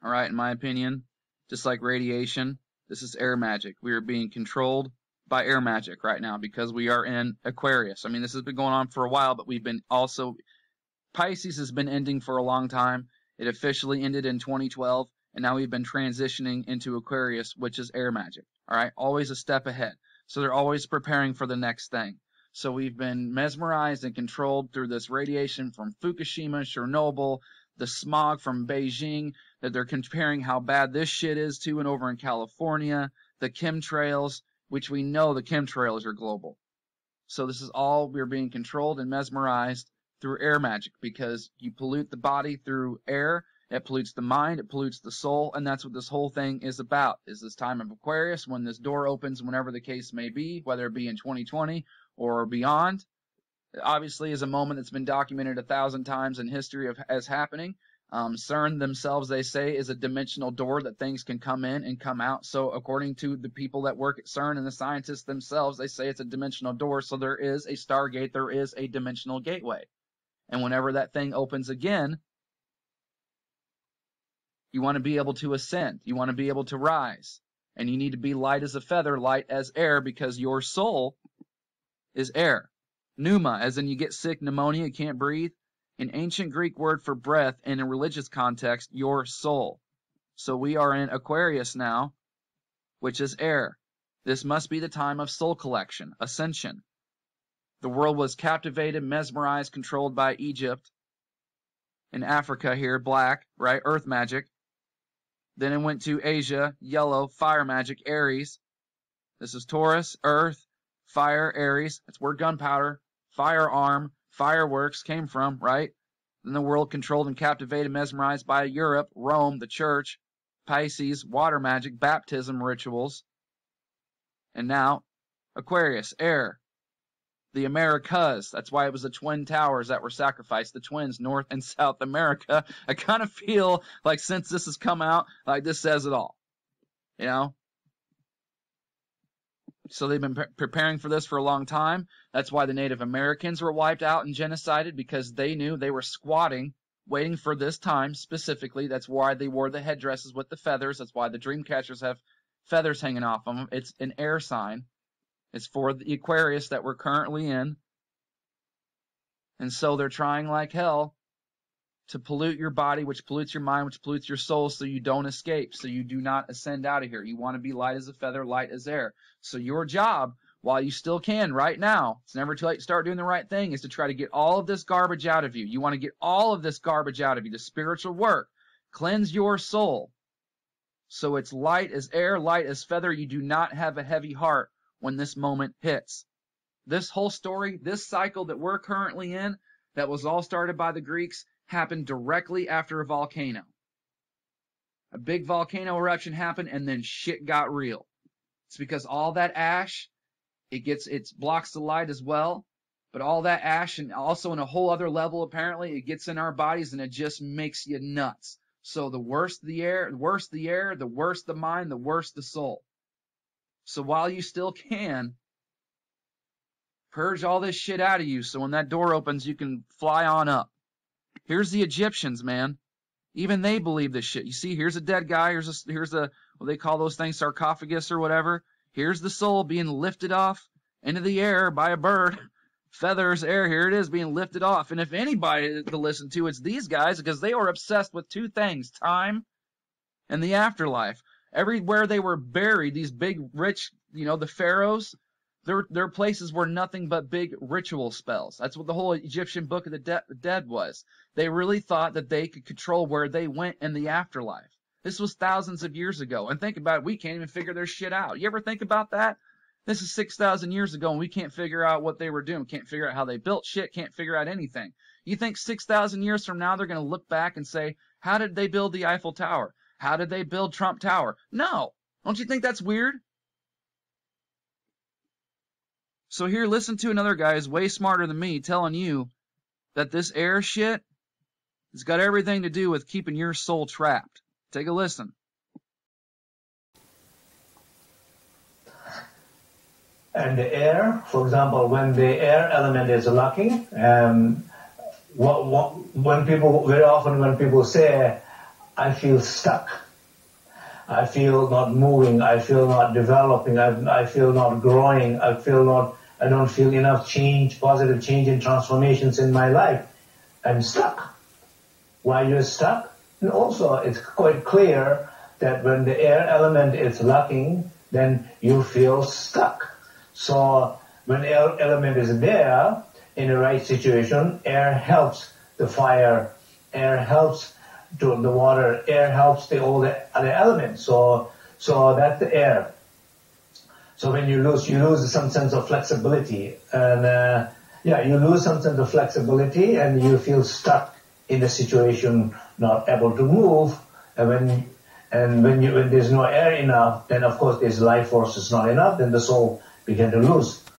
all right, in my opinion, just like radiation, this is air magic. We are being controlled by air magic right now because we are in Aquarius. I mean, this has been going on for a while, but we've been also, Pisces has been ending for a long time. It officially ended in 2012, and now we've been transitioning into Aquarius, which is air magic, all right? Always a step ahead. So they're always preparing for the next thing. So we've been mesmerized and controlled through this radiation from Fukushima, Chernobyl, the smog from Beijing, that they're comparing how bad this shit is to and over in California, the chemtrails, which we know the chemtrails are global. So this is all, we're being controlled and mesmerized through air magic, because you pollute the body through air, it pollutes the mind, it pollutes the soul, and that's what this whole thing is about, is this time of Aquarius, when this door opens, whenever the case may be, whether it be in 2020 or beyond. It obviously is a moment that's been documented 1,000 times in history as happening. CERN themselves, they say, is a dimensional door that things can come in and come out. So according to the people that work at CERN and the scientists themselves, they say it's a dimensional door. So there is a Stargate, there is a dimensional gateway. And whenever that thing opens again, you want to be able to ascend. You want to be able to rise. And you need to be light as a feather, light as air, because your soul is air. Pneuma, as in you get sick, pneumonia, you can't breathe. An ancient Greek word for breath, in a religious context, your soul. So we are in Aquarius now, which is air. This must be the time of soul collection, ascension. The world was captivated, mesmerized, controlled by Egypt. In Africa here, black, right? Earth magic. Then it went to Asia, yellow, fire magic, Aries. This is Taurus, earth, fire, Aries. That's where gunpowder, firearm, fireworks came from, right? Then the world controlled and captivated, mesmerized by Europe, Rome, the church, Pisces, water magic, baptism rituals. And now, Aquarius, air. The Americas, that's why it was the Twin Towers that were sacrificed, the twins, North and South America. I kind of feel like since this has come out, like this says it all, you know? So they've been preparing for this for a long time. That's why the Native Americans were wiped out and genocided, because they knew they were squatting, waiting for this time specifically. That's why they wore the headdresses with the feathers. That's why the dream catchers have feathers hanging off of them. It's an air sign. It's for the Aquarius that we're currently in. And so they're trying like hell to pollute your body, which pollutes your mind, which pollutes your soul, so you don't escape, so you do not ascend out of here. You want to be light as a feather, light as air. So your job, while you still can right now, it's never too late to start doing the right thing, is to try to get all of this garbage out of you. You want to get all of this garbage out of you, the spiritual work. Cleanse your soul. So it's light as air, light as feather. You do not have a heavy heart when this moment hits. This whole story, this cycle that we're currently in, that was all started by the Greeks, happened directly after a volcano. A big volcano eruption happened, and then shit got real. It's because all that ash, it blocks the light as well, but all that ash, and also in a whole other level apparently, it gets in our bodies and it just makes you nuts. So the worse the air, the worse the mind, the worse the soul. So while you still can, purge all this shit out of you, so when that door opens, you can fly on up. Here's the Egyptians, man. Even they believe this shit. You see, here's a dead guy. Here's a what they call those things, sarcophagus or whatever. Here's the soul being lifted off into the air by a bird. Feathers, air, here it is being lifted off. And if anybody to listen to, it's these guys, because they are obsessed with two things, time and the afterlife. Everywhere they were buried, these big, rich, the pharaohs, their places were nothing but big ritual spells. That's what the whole Egyptian Book of the Dead was. They really thought that they could control where they went in the afterlife. This was thousands of years ago. And think about it, we can't even figure their shit out. You ever think about that? This is 6,000 years ago, and we can't figure out what they were doing. Can't figure out how they built shit. Can't figure out anything. You think 6,000 years from now they're going to look back and say, how did they build the Eiffel Tower? How did they build Trump Tower? No. Don't you think that's weird? So here, listen to another guy who's way smarter than me telling you that this air shit has got everything to do with keeping your soul trapped. Take a listen. And the air, for example, when the air element is lacking, when people say, I feel stuck. I feel not moving. I feel not developing. I feel not growing. I don't feel enough change, positive change and transformations in my life. I'm stuck. Why you're stuck? And also, it's quite clear that when the air element is lacking, then you feel stuck. So when air element is there in the right situation, air helps the fire, air helps to the water, air helps all the other elements. So that's the air. So when you lose some sense of flexibility, and you lose some sense of flexibility, and you feel stuck in the situation, not able to move. And when there's no air enough, then of course this life force is not enough. Then the soul begin to lose